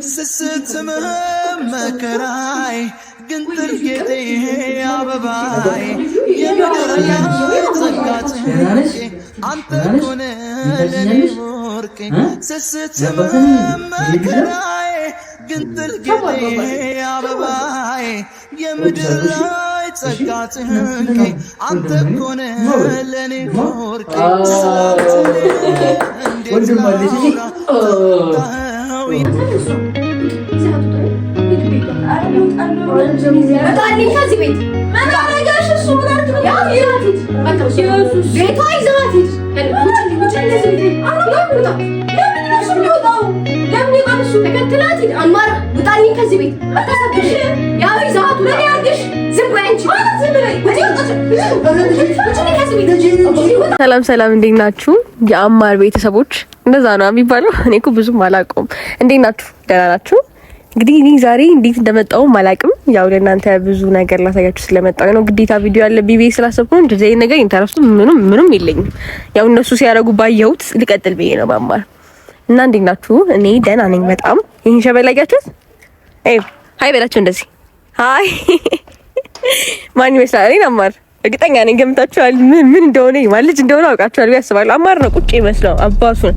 ስስትም መከራይ ግን ጥልቄቴ አበባይ የምድር ላይ ጸጋት አንተ ኮነ ለኔ ወርቄ ስስትም መከራይ ግን ጥልቄቴ አበባይ የምድር ላይ ጸጋት አንተ ኮነ ለኔ ወርቄ ሰላም ሰላም፣ እንዴት ናችሁ የአማር ቤተሰቦች? እንደዛ ነው የሚባለው። እኔ እኮ ብዙም አላውቀውም። እንዴት ናችሁ? ደህና ናችሁ? እንግዲህ እኔ ዛሬ እንዴት እንደመጣሁም አላውቅም። ያው ለእናንተ ብዙ ነገር ላሳያችሁ ስለመጣሁ ነው። ግዴታ ቪዲዮ ያለ ቢቢ ስላሰብኩ ነው። እንደዚህ ነገር ኢንተረስቱ ምንም የለኝም። ያው እነሱ ሲያደርጉ ባየሁት ልቀጥል ብዬ ነው ማማር። እና እንዴት ናችሁ? እኔ ደህና ነኝ በጣም። ይሄን ሸበል አያችሁት? ሃይ በላቸው እንደዚህ ሃይ። ማን ይመስላል? እኔ አማር እርግጠኛ ነኝ ገምታችኋል። ምን እንደሆነ ማለት ልጅ እንደሆነ አውቃችኋል ያስባል። አማር ነው ቁጭ ይመስለው አባቱን።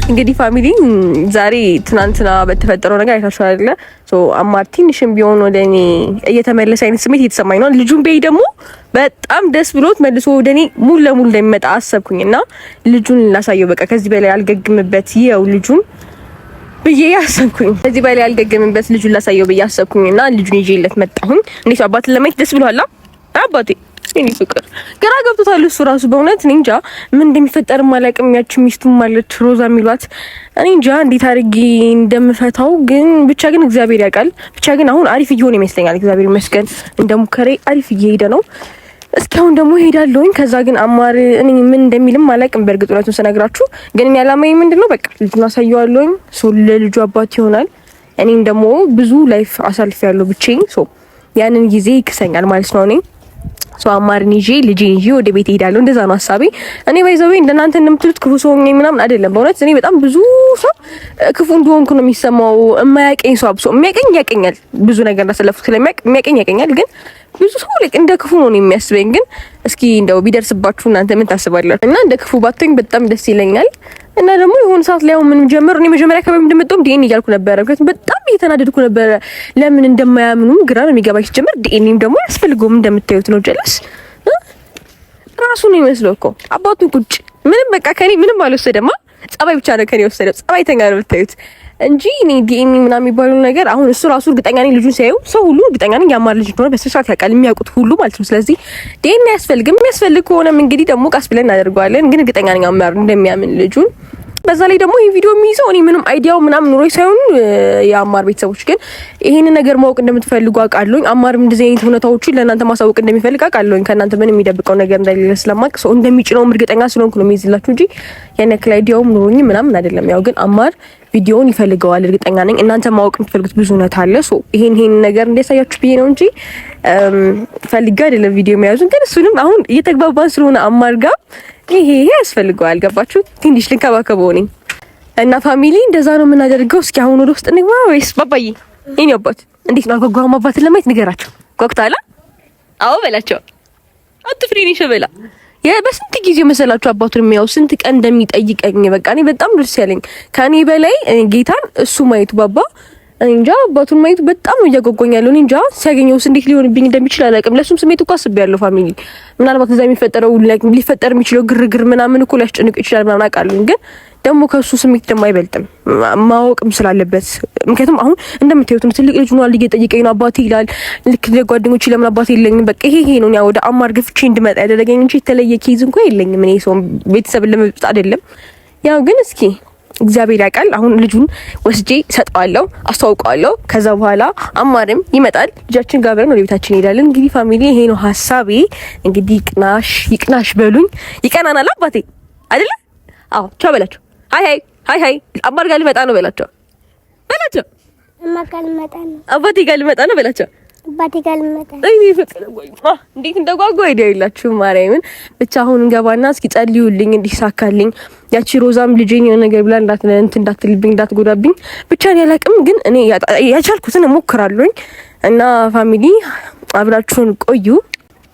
እንግዲህ ፋሚሊ ዛሬ ትናንትና በተፈጠረው ነገር አይታችኋል አይደለ? አማር ትንሽም ቢሆን ወደኔ እየተመለሰ አይነት ስሜት እየተሰማኝ ነው። ልጁን በይ ደግሞ በጣም ደስ ብሎት መልሶ ወደኔ ሙሉ ለሙሉ እንደሚመጣ አሰብኩኝና ልጁን ላሳየው። በቃ ከዚህ በላይ አልገግምበት ይኸው ልጁን ብዬ ያሰብኩኝ። ከዚህ በላይ አልገግምበት ልጁን ላሳየው ብዬ አሰብኩኝና ልጁን ይዤለት መጣሁኝ። እንዴት አባትን ለማየት ደስ ብሏል አባቴ? እኔ ፍቅር ግራ ገብቶታል እሱ ራሱ በእውነት እኔ እንጃ ምን እንደሚፈጠር ማለቅም። ያቺ ሚስቱም ማለት ሮዛ የሚሏት እኔ እንጃ እንዴት አድርጌ እንደምፈታው ግን ብቻ ግን እግዚአብሔር ያውቃል። ብቻ ግን አሁን አሪፍ እየሆነ ይመስለኛል። እግዚአብሔር ይመስገን እንደሙከሬ አሪፍ እየሄደ ነው። እስካሁን ደግሞ ሄዳለሁኝ። ከዛ ግን አማር እኔ ምን እንደሚልም አላውቅም። በእርግጥ እውነቱን ስነግራችሁ ግን እኔ አላማዬ ምንድነው በቃ ልጁን አሳየዋለሁኝ። ለልጁ አባት ይሆናል። እኔም ደግሞ ብዙ ላይፍ አሳልፌያለሁ ብቻዬን። ያንን ጊዜ ይክሰኛል ማለት ነው። እኔ አማርን ይዤ ልጄን ይዤ ወደ ቤት እሄዳለሁ። እንደዛ ነው ሀሳቤ። እኔ ባይዘው እንደናንተ እንደምትሉት ክፉ ሰው ነኝ ምናምን አይደለም። በእውነት እኔ በጣም ብዙ ሰው ክፉ እንደሆንኩ ነው የሚሰማው። የማያውቀኝ ሰው አብሶ የሚያውቀኝ ያውቀኛል። ብዙ ነገር እንዳሰለፍኩ ስለሚያውቅ የሚያውቀኝ ያውቀኛል። ግን ብዙ ሰው እንደ ክፉ ነው የሚያስበኝ። ግን እስኪ እንደው ቢደርስባችሁ እናንተ ምን ታስባላችሁ? እና እንደ ክፉ ባትኝ በጣም ደስ ይለኛል። እና ደግሞ የሆነ ሰዓት ላይ ምን ጀመር እኔ መጀመሪያ አካባቢ እንደመጣሁ ዲኤን እያልኩ ነበር። ምክንያቱም በጣም እየተናደድኩ ነበር። ለምን እንደማያምኑም ግራ ነው የሚገባኝ። ጀመር ዲኤንም ደግሞ ያስፈልገውም እንደምታዩት ነው። ጀለስ ራሱ ነው የሚመስለው እኮ አባቱ ቁጭ ምንም በቃ ከኔ ምንም አልወሰደማ። ጸባይ ብቻ ነው ከኔ ወሰደው። ጸባይተኛ ነው የምታዩት እንጂ እኔ ዲኤን ምናምን የሚባለው ነገር አሁን እሱ ራሱ እርግጠኛ ነኝ ልጁን ሲያዩ ሰው ሁሉ እርግጠኛ ነኝ ያማር ልጅ እንደሆነ በስርዓት ያውቃል፣ የሚያውቁት ሁሉ ማለት ነው። ስለዚህ ዲኤን ያስፈልግም የሚያስፈልግ ከሆነም እንግዲህ ደግሞ ቃስ ብለን እናደርገዋለን። ግን እርግጠኛ ነኝ ያማር እንደሚያምን ልጁን። በዛ ላይ ደግሞ ይሄ ቪዲዮ የሚይዘው እኔ ምንም አይዲያው ምናምን ኑሮኝ ሳይሆን የአማር ቤተሰቦች ግን ይሄንን ነገር ማወቅ እንደምትፈልጉ አውቃለሁኝ። አማርም እንደዚህ አይነት ሁኔታዎችን ለእናንተ ማሳወቅ እንደሚፈልግ አውቃለሁኝ። ከእናንተ ምንም የሚደብቀው ነገር እንደሌለ ስለማውቅ ሰው እንደሚጭነውም እርግጠኛ ስለሆንኩ ነው የሚይዝላችሁ እንጂ ያን ያክል አይዲያውም ኑሮኝ ምናምን አይደለም። ያው ግን አማር ቪዲዮውን ይፈልገዋል እርግጠኛ ነኝ። እናንተ ማወቅ የምትፈልጉት ብዙ ሁኔታ አለ። ይሄን ነገር እንዲያሳያችሁ ብዬ ነው እንጂ ፈልጌ አይደለም ቪዲዮ የሚያዙን። ግን እሱንም አሁን እየተግባባን ስለሆነ አማር ጋር ይሄ ያስፈልገዋል። ገባችሁ? ትንሽ ልንከባከበው ነኝ እና ፋሚሊ እንደዛ ነው የምናደርገው። እስኪ አሁን ወደ ውስጥ እንግባ ወይስ ባባዬ የኔ አባት እንዴት ነው አጓጓም? አባትን ለማየት ንገራቸው። ጓጉታላ? አዎ በላቸው። አትፍሪኒ ሸበላ በስንት ጊዜ መሰላችሁ አባቱን የሚያው ስንት ቀን እንደሚጠይቀኝ በቃ እኔ በጣም ደስ ያለኝ ከኔ በላይ ጌታን እሱ ማየቱ ባባ እንጃ አባቱን ማየቱ በጣም ነው እያጓጓኝ ያለው። እንጃ ሲያገኘውስ እንዴት ሊሆንብኝ እንደሚችል አላውቅም። ለሱም ስሜት እኮ አስቤያለሁ ፋሚሊ። ምናልባት እዛ የሚፈጠረው ሊፈጠር የሚችለው ግርግር ምናምን እኮ ሊያስጨንቅ ይችላል ምናምን አውቃለሁ። ግን ደግሞ ከሱ ስሜት ደግሞ አይበልጥም ማወቅም ስላለበት። ምክንያቱም አሁን እንደምታዩት ትልቅ ልጅ ነው እየጠየቀኝ ነው አባቴ ይላል። ልክ ለጓደኞቼ ለምን አባቴ የለኝም በቃ ይሄ ነው ያው ወደ አማር ገፍቼ እንድመጣ ያደረገኝ እንጂ የተለየ ኬዝ እንኳን የለኝም። እኔ ሰው ቤተሰብን ለመብጣት አይደለም። ያው ግን እስኪ እግዚአብሔር ያውቃል። አሁን ልጁን ወስጄ ሰጠዋለሁ፣ አስተዋውቀዋለሁ። ከዛ በኋላ አማርም ይመጣል። ልጃችን ጋር አብረን ወደ ቤታችን እንሄዳለን። እንግዲህ ፋሚሊ ይሄ ነው ሐሳቤ። እንግዲህ ይቅናሽ በሉኝ። ይቀናናል አባቴ አይደለ? አዎ ቻው በላቸው። ሃይ አማር ጋር ልመጣ ነው በላቸው። አባቴ ጋር ልመጣ ነው በላቸው። አባቴ ጋር ልመጣ እኔ ፍቅር ወይ እንዴት እንደጓጓ አይደላችሁ ማርያምን። ብቻ አሁን እንገባና እስኪ ጸልዩልኝ እንዲሳካልኝ። ያቺ ሮዛም ልጄን የሆነ ነገር ብላ እንዳትልብኝ እንዳትጎዳብኝ ብቻ እኔ አላቅም፣ ግን እኔ ያቻልኩትን እሞክራለሁኝ። እና ፋሚሊ አብራችሁን ቆዩ።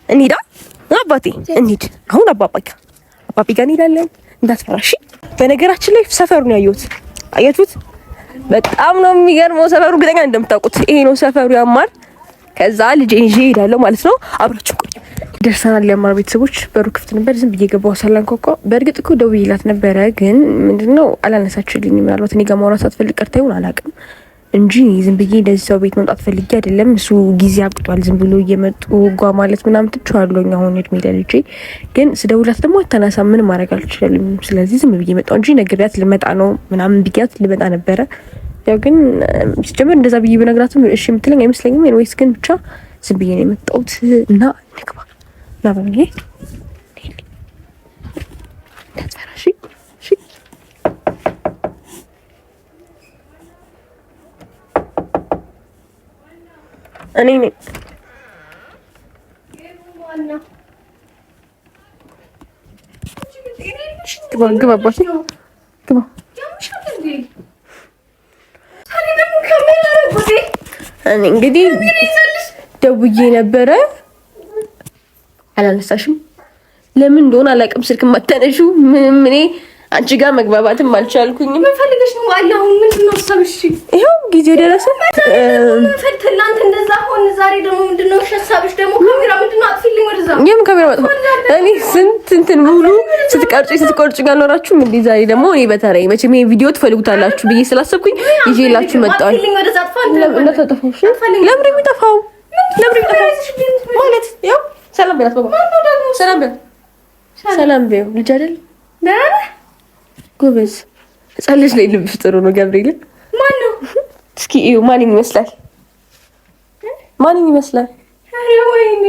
እንሂዳ አባቴ እንሂድ። አሁን አባቢ ጋር እንሄዳለን። እንዳትፈራሽ። በነገራችን ላይ ሰፈሩን አያችሁት? በጣም ነው የሚገርመው ሰፈሩ። ግጠኛ እንደምታውቁት ይሄ ነው ሰፈሩ ያማር። ከዛ ልጄ ይዤ እሄዳለሁ ማለት ነው። አብራችሁ ቆዩ። ደርሰናል። ያማር ቤተሰቦች በሩ ክፍት ነበር። ዝም ብዬ ገባሁ ሳላንኳኳ። በእርግጥ እኮ ደውዬላት ነበረ፣ ግን ምንድነው አላነሳችልኝም። ምናልባት እኔ ጋር ማውራት ሳትፈልግ ቀርታ ይሆን አላውቅም እንጂ ዝም ብዬ እንደዚህ ሰው ቤት መምጣት ፈልጌ አይደለም። እሱ ጊዜ አብቅቷል። ዝም ብሎ እየመጡ ጓ ማለት ምናምን ትችዋለሁ። አሁን እድሜ ለልጄ ግን ስደውላት ደግሞ አታናሳ። ምን ማድረግ አልችልም። ስለዚህ ዝም ብዬ መጣሁ እንጂ ነግሬያት ልመጣ ነው ምናምን ብያት ልመጣ ነበረ። ያው ግን ሲጀምር እንደዛ ብዬ ብነግራትም እሺ የምትለኝ አይመስለኝም። ወይስ ግን ብቻ ዝም ብዬ ነው የመጣሁት እና ንግባ ና በሚዬ ተፈራሽ እሺ። እኔ ነኝ ግባ አባቴ ግባ። እኔ እንግዲህ ደውዬ ነበረ አላነሳሽም። ለምን እንደሆነ አላውቅም። ስልክ ማታነሺው ምንም እኔ አንቺ ጋር መግባባትም አልቻልኩኝም። ምን ፈልገሽ ነው? አሁን ምንድነው ሀሳብሽ? ይሄው ጊዜው ደረሰ። ትናንት እንደዛ ሆነ፣ ዛሬ ደግሞ ምንድነው ሀሳብሽ? ደግሞ ካሜራ ምንድነው? አጥፊልኝ ወደዛ። የም ካሜራ ማጥፋ? እኔ ስንት እንትን ሙሉ ስትቀርጪ ጋር ኖራችሁ ምን ዛሬ ደግሞ እኔ በተራዬ መቼም ይሄ ቪዲዮ ትፈልጉታላችሁ ብዬ ስላሰብኩኝ ይዤላችሁ መጣሁ። ለምን የሚጠፋው ማለት ያው ሰላም በላት ባባ። ሰላም በይው ልጅ አይደል? ጎበዝ ጸልሽ ላይ ልብሽ ጥሩ ነው። ገብርኤል ማን ነው? እስኪ እዩ ማን ይመስላል? አረ ወይኔ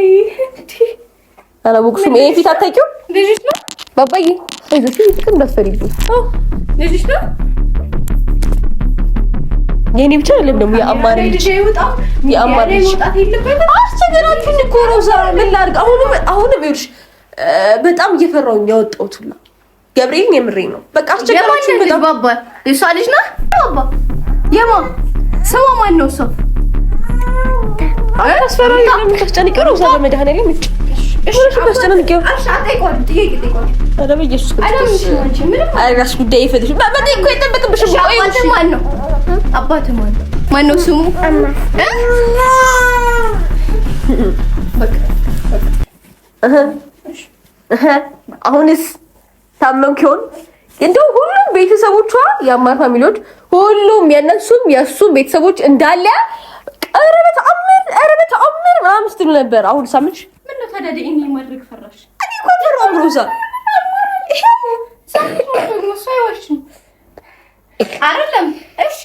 አላወቅሽም? ይሄ ፊት አታውቂው? ልጅሽ ነው ባባዬ። አይዞሽ ጥቅም እንዳትፈሪብኝ። ልጅሽ ነው የኔ ብቻ አይደለም ደግሞ የአማር ልጅ የአማር ልጅ አስቸገራችሁኝ እኮ ሮዛ። ምን ላድርግ? አሁንም ይኸውልሽ በጣም እየፈራሁኝ ያወጣሁት ሁላ ገብርኤልን የምሬን ነው። በቃ አስቸገራችሁኝ በጣም። ባባ እሷ ልጅ ነው ባባ። የማ ስሟ ማን ነው? እሷ አስፈራኝ። ለምን ታስጨንቂው? ሮዛ በመድኃኒዓለም እጭ እሺ ታስጨንቂው። አታይቆም ጥይቅ አረ በኢየሱስ ክርስቶስ አይራስ ጉዳይ ይፈትሽ። በመጤ እኮ አይጠበቅብሽም። አባቴ ማን ነው? ማን ነው ስሙ? አሁንስ ታመምክ ይሆን? እንደው ሁሉም ቤተሰቦቿ የአማር ፋሚሊዎች ሁሉም የእሱም ቤተሰቦች እንዳለ ቀረበት አምር ምናምን ስትሉ ነበር። አሁን ሳምንሽ ምን ነው ታዲያ እኔ ማድረግ ፈራሽ? እኔ እኮ ፈራው ሮዛ። አይደለም እሺ፣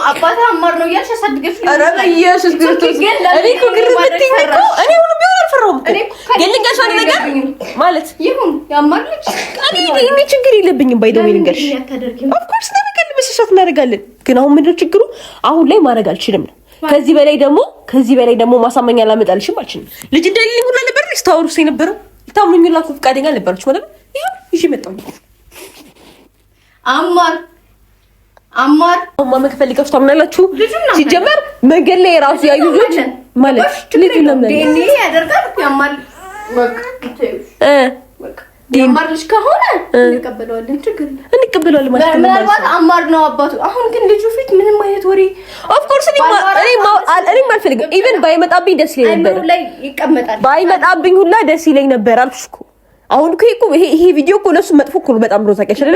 አባታ አማር ነው ያልሽ አሳድገሽ። ኧረ በኢየሱስ ክርስቶስ እኔ እኮ ግርምትኝ እኮ እኔ ሁሉ ቢሆን አልፈራሁም እኮ የልንገርሽ አንድ ነገር ማለት ይሁን ያማር ልጅ እኔ ችግር የለብኝም። ባይደው ልንገርሽ ኦፍ ኮርስ ተነቀል መስሻት እናደርጋለን። ግን አሁን ምንድነው ችግሩ? አሁን ላይ ማድረግ አልችልም ነው። ከዚህ በላይ ደግሞ ማሳመኛ ላመጣልሽም አልችልም። ልጅ እንደሌለኝ ሁላ ነበር ስታወሩስ የነበረው። ታምኑኝላችሁ ፈቃደኛ ነበራችሁ ማለት ይሁን ይዤ መጣሁ። አማር መከፈልጋችሁ ታምናላችሁ? ሲጀመር መንገድ ላይ ራሱ ያዩ ልጆች ማለት ልጅ ለምን ዲኒ ያደርጋል? ያማል ያማር ልጅ ከሆነ እንቀበለዋለን። ችግር እንቀበለዋለን ማለት ነው። ምናልባት አማር ነው አባቱ። አሁን ግን ልጁ ፊት ምንም አይነት ወሬ ኦፍ ኮርስ እኔ አልፈልግም። ኢቭን ባይመጣብኝ ደስ ይለኝ ነበር። ላይ ይቀመጣል። ባይመጣብኝ ሁላ ደስ ይለኝ ነበር አልኩሽ እኮ። አሁን እኮ ይሄ ቪዲዮ እኮ ለሱ መጥፎ እኮ ነው በጣም ሮዛ ከሸለ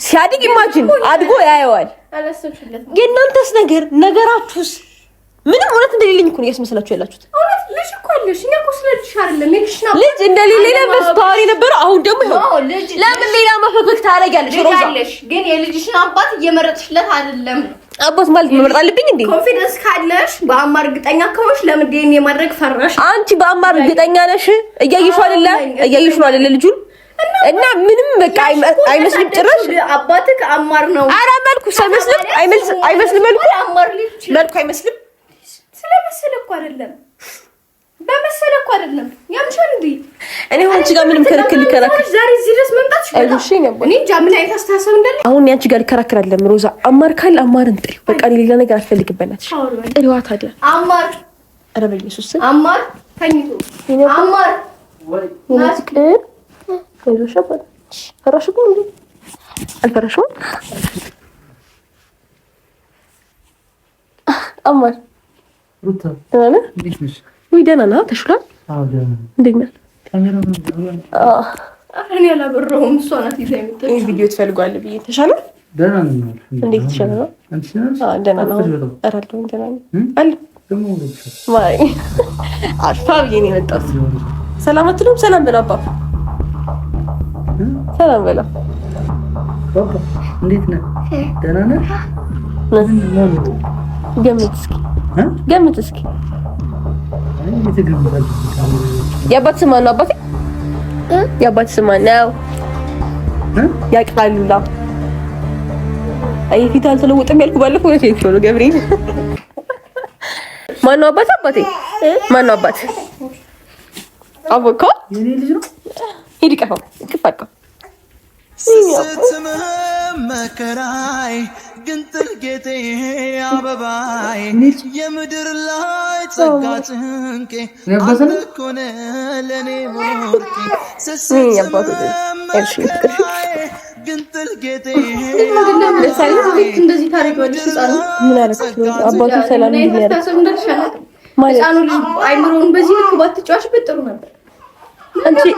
ሲያድግ ኢማጂን አድጎ ያየዋል። የእናንተስ ነገራችሁስ ምንም እውነት እንደሌለኝ እኮ ነው እያስመሰላችሁ ያላችሁት። እውነት ልጅ እኮ አለሽ። እኛ እኮ ስለልጅ አይደለም ልጅ እንደሌለኝ ነበር ስታወሪ ነበረው። አሁን ደግሞ ለምን ሌላ መፈክክ ታረጋለሽ ሮዛ? ግን የልጅሽን አባት እየመረጥሽለት አይደለም። አባት ማለት መምረጥ አለብኝ እንዴ? ኮንፊደንስ ካለሽ በአማር እርግጠኛ ከሆንሽ ለምን ዲኤንኤ ማድረግ ፈራሽ? አንቺ በአማር እርግጠኛ ነሽ? እያየሽው አይደለ ልጁን እና ምንም በቃ አይመስልም። ጭራሽ አባትህ ከአማር ነው። ኧረ መልኩ አይመስልም። መልኩ አይመስልም። አይደለም ያምሻል እንዴ? እኔ አንቺ ጋር ምንም ክርክር ልከራከር ዛሬ እዚህ ድረስ መምጣት ይችላል። እኔ ጃምን አይታስተሳሰብ እንዳለ አሁን ያንቺ ጋር ልከራከር አይደለም ሮዛ። አማር ካል አማርን ጥሪ በቃ ሌላ ነገር አትፈልግበናት። ጥሪዋ ታዲያ አማር ኧረ በኢየሱስ አማር ተኝቶ አማር ወይ ናስቀር አይዞሽ አባ ፈራሽኩ እንዴ? አልፈራሽም አማር ሩታ ደህና ነሽ? ወይ ደህና ነህ? ተሽሏል? አዎ ደህና ነኝ። እንዴት ነህ? እኔ አላበረውም። እሷ ናት ይዛ የምትል ይሄ ቪዲዮ ትፈልጓል ብዬ ተሻለ? ደህና ነኝ። እንዴት ተሻለ ነው? ደህና ነው። ኧረ አለሁኝ ደህና ነኝ አለ ማይ አልፋ ብዬ ነው የመጣሁት። ሰላም አትሉም? ሰላም በላ አባ ሰላም በላ ባባ እንዴት ነህ? ደህና ነህ? ገምት እስኪ ገምት እስኪ የአባት ስም ማነው? አባቴ የአባት ስም ማነው? ያቅላሉላ አይ ፊት አልተለወጠም ያልኩ ባለፈው ነው ነው ገብርኤል ማነው አባት? አባቴ ማነው አባት? አቦካ የኔ ልጅ ነው። ሂድ ቀፋው ቅፋቀው ስትምህ መከራይ ግንጥል ጌጤ አበባይ የምድር ላይ ጸጋ ጭንቄ አንተ እኮ ነህ ለኔ ወርቄ ግንጥል ጌጤ እንደዚህ ታሪክ ወልሽ ህፃኑ ምን አደረኩት? አባቱ ሰላም እንዲያደርግ ህፃኑ ልጅ አይምሮውን በዚህ ልክ ባትጫወችበት ጥሩ ነበር።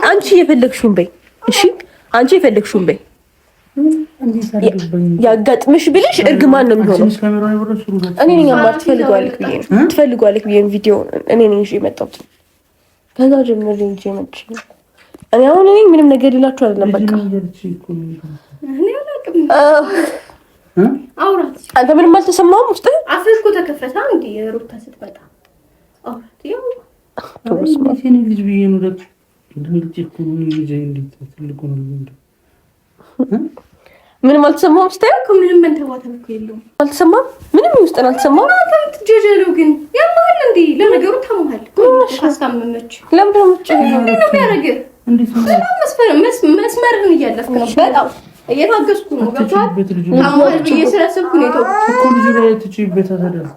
አንቺ የፈለግሽውን በይ እሺ። አንቺ የፈለግሽውን በይ ያጋጥምሽ ብለሽ እርግማን ነው የሚሆነው። እኔ ነኝ አማር ትፈልጓለክ ብዬ ቪዲዮ እኔ ነኝ ይዤ የመጣሁት። ከዛ ጀምሬ ይዤ መጥቼ እኔ አሁን ምንም ነገር ልላችሁ አይደለም። በቃ አውራት አንተ ምንም አልተሰማህም? ውስጥ አፍሽ እኮ ተከፈታ እንዴ? ሩታ ስትመጣ አውራት ያው እኔ ልጅ ብዬ ነው ደግ ልጅ እኮ ነው ልጅ እንዴት ትልቁ ነው እንዴ? ምንም አልተሰማህም? ስታይ እኮ ምንም መንተባተብ እኮ የለውም። አልተሰማህም? ምንም ውስጥ አልተሰማህም? አንተም ትጀጀለው ግን ያማል እንዴ? ለነገሩ ታሟል። ካስታመመች ለምን ነው የሚያደርግ? እንዴት ነው መስመርህን እያለፍክ ነው። በጣም እየታገስኩ ነው። ገብቶሃል? ታሟል ብዬ ስለሰብኩ ነው የተውኩት እኮ ልጅ ላይ ትጪበት አይደለም።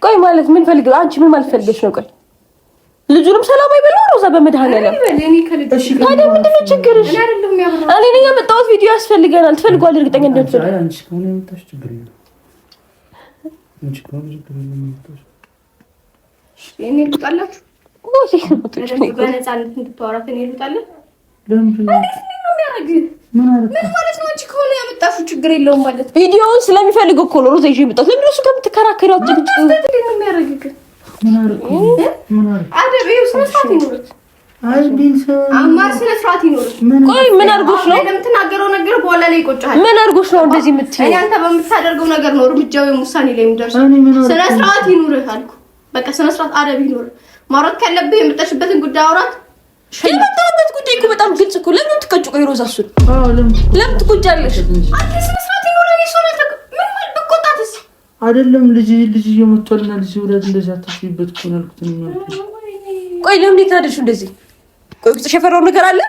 ቆይ ማለት ምን ፈልገህ አንቺ ምን ማለት ፈልገሽ ነው? ቆይ ልጁንም ሰላም አይበለው ሮዛ በመድኃኒዓለም ታዲያ ምንድን ነው ችግርሽ? እኔ ነኝ ያመጣሁት። ቪዲዮ ያስፈልገናል። ትፈልጓል እርግጠኛ እንደምትል አንቺ ከሆነ የመጣሽ ችግር የለም። አንቺ ከሆነ ችግር የለም። እኔ ልጣላችሁ በነፃነት እንድታወራት እኔ ልጣለሁ። ለምንድን ነው የሚያደርግ? ምን ማለት ነው? አንቺ ከሆነ ያመጣሽው ችግር የለውም ማለት ቪዲዮውን ስለሚፈልግ እኮ ነው ሮዛ ይዤ የመጣሁት። ለምን እሱ ከምትከራከሪው አትጭቅጭቅ ነው የሚያደርግ? አማር ስነ ስርዓት ይኖርሽ። ቆይ ምን አድርጎሽ ነው ለምትናገረው ነገር በኋላ ላይ ይቆጫል። ምን አድርጎሽ ነው እንደዚህ የምትይው? አንተ በምታደርገው ነገር ነው እርምጃው ውሳኔ ላይ የሚደርሰው። ስነ ስርዓት ይኖርህ አልኩ። በቃ ስነ ስርዓት አደብ ይኖርህ። ማውራት ካለብህ የምጠሽበትን ጉዳይ አውራት። የመጣሁበት ጉዳይ እኮ በጣም ግልጽ እኮ። ለምን ትቀጭ? ቆይ ሮዛ እሱን ለምን ትቆጫለሽ? አንተ ስነ ስርዓት ይኖርህ ይሶናል። ምን ማለት በቆጣትስ አይደለም ልጅ እየመጣልና ልጅ ወላድ እንደዛ አትሽይበት እኮ ነው ያልኩት ነው። ቆይ ለምን እንዴት አደረግሽ እንደዚህ? ቆይ ውስጥሽ የፈራው ነገር አለ?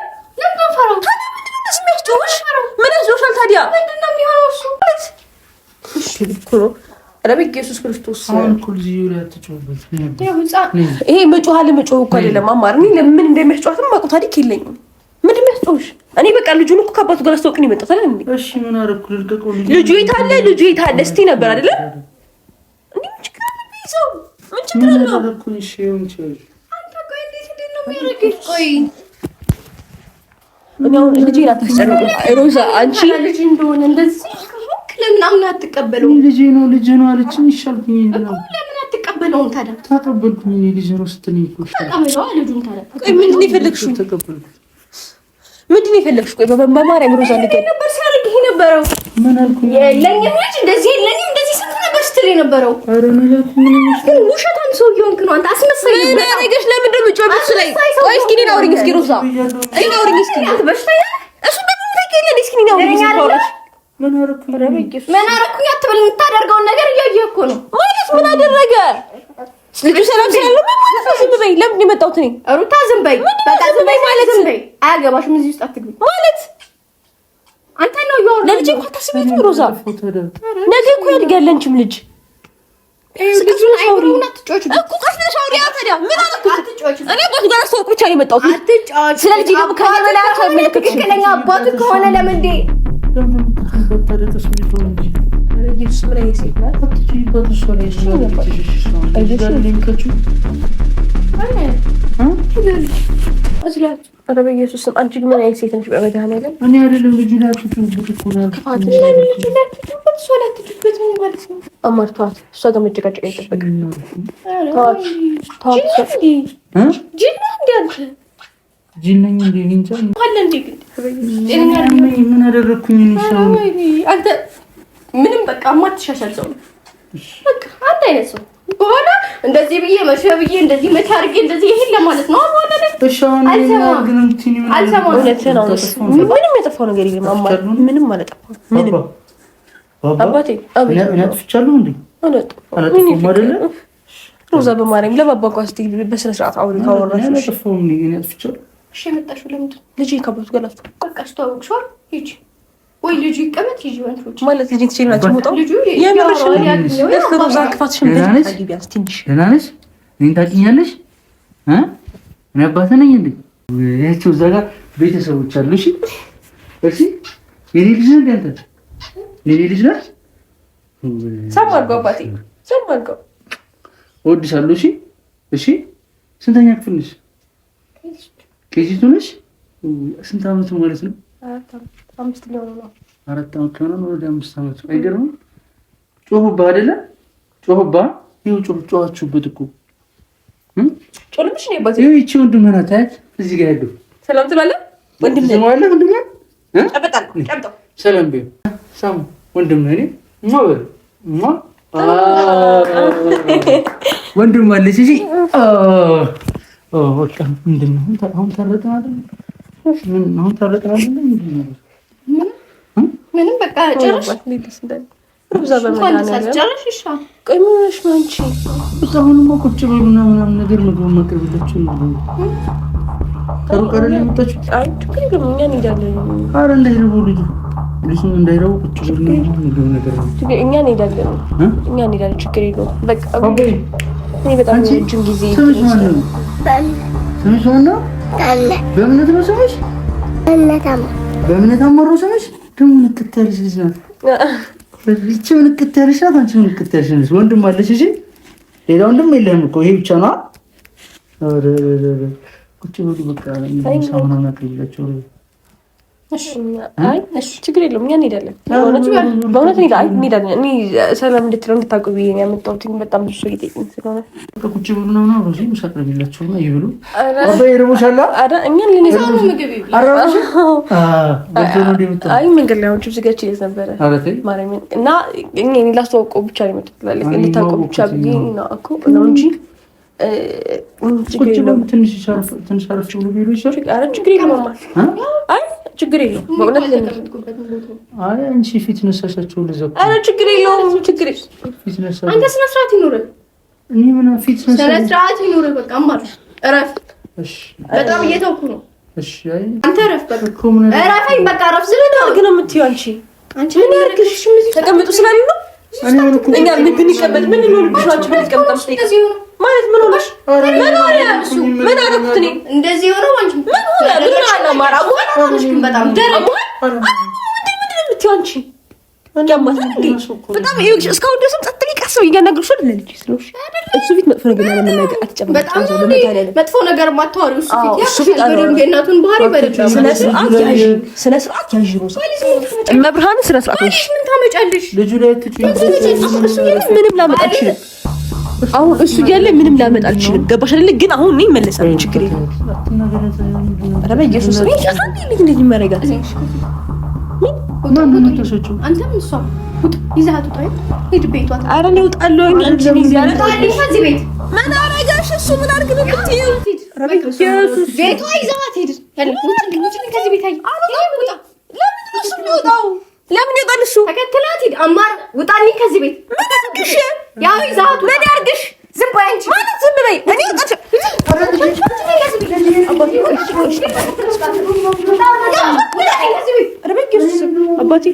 ለምን ፈራው? ታዲያ ምንድን ነው እንደዚህ የሚያስጨውሽ? ምን ያስጨውሻል ታዲያ? ምንድን ነው የሚሆነው እሱ? እሺ እኮ ነው ረቢ ኢየሱስ ክርስቶስ አሁን እኮ ልጅ ወላድ አትጨውበት ነው። ይሄ መጮህ አለ መጮህ እኮ አይደለም አማር። እኔ ለምን እንደሚያስጨዋትም ማውቀው ታሪክ የለኝም። ምንድን ነው የሚያስጨውሽ? እኔ በቃ ልጁን እኮ ከአባቱ ጋር አስተውቅን ይመጣታል እንዴ? እሺ ምን አደረኩ? ልልቀቀው። ልጁ የት አለ? ልጁ የት አለ? እስቲ ነበር አይደለ? እንዴ ምን ችግር አለ? ቢይዘው ምን ችግር አለ? ምን አደረኩ? እሺ ይሁን ቻው። አንተ ቆይ እንዴት ነው የሚያደርግሽ? ቆይ እኔ አሁን ልጄ አታስጨንቁ ሮዛ። አንቺ ልጅ እንደሆነ እንደዚህ ለምን አምና አትቀበለውም? ልጅ ነው አለችኝ። ይሻልኩኝ ነው ለምን አትቀበለውም ታዲያ? ተቀበልኩኝ። እኔ ልጅ ነው ስትለኝ እኮ ተቀበለው ልጁን ታዲያ። ቆይ ምንድን ነው የፈለግሽው? ተቀበልኩት። ምንድን ነው የፈለግሽው? ቆይ በማርያም ሮዛ ልገኝ ነበር ሲያደርግ ይሄ ነበረው። ምን አልኩኝ? የለኝም ልጅ እንደዚህ የለኝም እንደዚህ ስንት ነበር ስትል የነበረው። ኧረ ምን አልኩኝ? ግን ውሸታም ሰው እየሆንክ ነው አንተ። አስመሳይ ነው። ምን አደረገሽ? ለምን ደም ጮህ ብትስ ላይ ቆይ እስኪ እኔን አውሪኝ እስኪ ሮዛ እኔን አውሪኝ እስኪ። አንተ በሽተኛ እሱ ደግሞ ታውቂያለሽ። እስኪ እኔን አውሪኝ እስኪ ታውራሽ ምን አደረኩኝ? ምን አደረኩኝ አትበል። የምታደርገውን ነገር እያየህ እኮ ነው ማለት ምን አደረገ? ልጁ ሰላም ስላለው ማለት ነው። ዝም በይ። ለምን የመጣሁት እኔ? ሩታ ዝም በይ። በቃ ዝም በይ ማለት ዝም በይ። አያገባሽም። እዚህ ውስጥ አትግቢ ማለት አንተ ነው ያወራው። ለልጅ እንኳን ታስቢት ሮዛ። ነገ እኮ ያድጋል አንቺም ልጅ። ልጁን አይብሩና አትጫወቹ እኮ ቀስነሽ አውሪያ። ታዲያ ምን አልኩት? አትጫወቹ። እኔ አባቱ ጋር ሰው ብቻ ነው የመጣሁት። አትጫወቹ። ስለልጅ ደግሞ ከመላያ ተመልከት። ትክክለኛ አባቱ ከሆነ ለምን እንደ ኢየሱስ ምን አይነት ነው? አትጪበት ሶሪ ሶሪ አዝላት አረበ ኢየሱስ አንቺ ምን አይነት ሴት ነሽ? በመድኃኒዓለም እኔ አይደለም ልጅ ናችሁ ትኩናል ከፋት ላይ ልጅ ናችሁ ሶላት ትጥበት ምን ማለት ነው? አማርቷት እሷ ጋር መጨቃጨቅ አይጠበቅም። ጂና እንደ አንተ ጂናኝ እንደ እንጃ አለ እንደ ግን ምን አደረኩኝ? አንተ ምንም በቃ ማትሻሻል ሰው በቃ አንድ አይነት ሰው በኋላ እንደዚህ ብዬ መሸብዬ እንደዚህ መቻርጌ እንደዚህ ይሄን ለማለት ነው። በኋላ ላይ ምንም የጠፋው ነገር የለም። አማር ምንም አልጠፋም። ምንም አባቴ አጥፍቻለሁ እንዴ? ሮዛ በማርያም ለባባ ቋስቲ በስነ ስርዓት አውሪ ካወራሽ እኔ አጥፍቻለሁ። እሺ መጣሽ ለምንድን ልጅ ከቦት ገላፍ በቃ አስተዋውቅሽዋል። ሂጂ ወይ ልጁ ይቀመጥ ሂጂ ወንቶች ማለት ልጅ ትችላላችሁ። ሞጣው የምርሽ ሮዛ ክፋትሽን ቢያንስ ትንሽ ደህና ነሽ? እኔን ታውቂኛለሽ? እኔ አባትህ ነኝ እንዴ? ያቺው እዛ ጋር ቤተሰቦች አሉ። እሺ እሺ የኔ ልጅ ነህ አንተ? የኔ ልጅ ነህ? ሰማርጎ አባቴ ሰማርጎ እወድሻለሁ። እሺ እሺ ስንተኛ ክፍል ነሽ? ኬጂቱ ነሽ? ስንት ዓመት ማለት ነው? 5 ሊሆን ነው። 4 ዓመት ከሆነ ወደ 5 ዓመት አይገርምም? ጮህባ አይደለ? ጮህባ ይኸው ጮሃችሁበት እኮ ጮልብሽ ነው አባቴ። ይኸው ይቺ ወንድም ናት። እዚህ ጋር ያለው ሰላም ትላለህ? ወንድም ነህ ማለት ወንድም ነህ? ጨበጣል ጨብጣው ሰላም በይ። ሳሙ ወንድም ነህ። እኔ ማወር ወንድም አለሽ? እሺ በቃ ምንድን ነው አሁን ታረቀን አይደል? አሁን ታረቀን አይደል? ምንም በቃ ጨረሽ ሩዛ በመድኃኒዓለም ጨረሽ እሺ ቆይ ምን ሆነሽ ነው አንቺ? አሁንማ ቁጭ በሉና ምናምን ነገር ምግብ ማቅረብላችሁ ነው። ከሩቅ አይደል የመጣችሁ? አይ ችግር የለም እኛ እንሄዳለን። ኧረ እንዳይረቡ ልጁን እንዳይረቡ ቁጭ በሉና ምግብ ነገር ነው። እኛ እንሄዳለን ችግር የለውም። በቃ እኔ በጣም ረጅም ጊዜ ስምሽ ማን ነው? ስምሽ ማን ነው? በእምነት ነው ስምሽ? በእምነት አማሮ ስምሽ? ደግሞ ንቅት ያለሽ ልጅ ናት። ይቺ ንቅት ያለሽ ናት። አንቺ ንቅት ያለሽ ነሽ። ወንድም አለሽ? እሺ ሌላ ወንድም የለህም እኮ ይሄ ብቻ ነው። ቁጭ ብሉ በቃ ሳሙና እናቅርብላቸው። አይ ችግር የለውም እኛ እንሄዳለን። በእውነት እንሄዳለን። እኔ ሰላም እንድትለው እንድታውቁ ብዬ ነው ያመጣሁት። በጣም ብዙ ሰው እየጠየቀኝ ስለሆነ ቁጭ ብሉ ነው ነው ብዙ ሳቅርብላቸው እና ይብሉ። አባይ ረቦሻላ አረ እኛን ለኔ ሳሙ ምግብ ይብላ። አይ መንገድ ላይ አሁን ችብስ ገች ይለስ ነበረ ማርያምን እና እኔ ላስተዋውቀው ብቻ ነው የመጣሁት። እንድታውቁ ብቻ ብዬ ነው እኮ ነው እንጂ ቁጭ ብሉ ትንሽ አረፍ ብሉ ቢሉ ይሻላል። አረ ችግር የለውም አይ ችግር የለውም። በእውነት አይ አንቺ ፊት ነሳሻቸው ለዛ። አረ ችግር የለውም ፊት ነሳ። አንተ ስነ ስርዓት ይኖርህ። እኔ ምን ፊት ነሳ። ስነ ስርዓት ይኖርህ። በቃ አማር እረፍ። እሺ በጣም እየተውኩ ነው። እሺ አይ አንተ እረፍ። በቃ እረፈኝ። በቃ እረፍ። ስለታው ግን የምትይው አንቺ ምን ያርግሽ? ተቀምጡ ስላሉ ነው እኛ ምን ይቀበል ምን ነው ልብሳችሁ ምን ይቀበል ማለት ምን ሆነሽ? ምን አደረኩት እኔ? እንደዚህ ሆነው አንቺ ምን ሆነ? ምን አለ ማራሙ በጣም ደረቅ ምንድን ነው የምትይው አንቺ? በጣም ይኸውልሽ እስካሁን ድረስም ጸጥ ብዬሽ ቀስ ብዬ እያናገርኩሽ አይደል ልጅ ስለሽ እሱ ፊት መጥፎ ነገር ለመናገር አትጨምሪ። በጣም መጥፎ ነገር ማታወሪው እሱ ፊት በደንብ የእናቱን ባህሪ በደንብ ስነ ስርዓት ያዥ ሮዛ መብርሃን ስነ ስርዓት ነሽ። ምን ታመጫለሽ? ልጁ ላይ ትጪኝ ምንም ላመጣ አልችልም። አሁን እሱ እያለ ምንም ላመጣ አልችልም። ገባሽ አይደል? ግን አሁን እኔ እመለሳለሁ። ችግር የለም። ኧረ በኢየሱስ ነው ይቻላል። እንዴት ይመረጋል? አንተም እሷ ይዘሀት ውጣ። ሂድ ቤቷ። ኧረ እኔ እወጣለሁ። አንቺ ከዚህ ቤት ምን አደረጋሽ? እሱ ምን አድርግ ነው የምትይው? ቤቷ ይዘሀት ሂድ። ከዚህ ቤት ለምን ነው እሱ የሚወጣው? ለምን ይወጣል እሱ? ተከትላት ሂድ። አማር ውጣልኝ ከዚህ ቤት። ምን አድርግሽ? ያው ይዘሀት ምን ያድርግሽ? ዝም በይ አንቺ ማለት አባቴ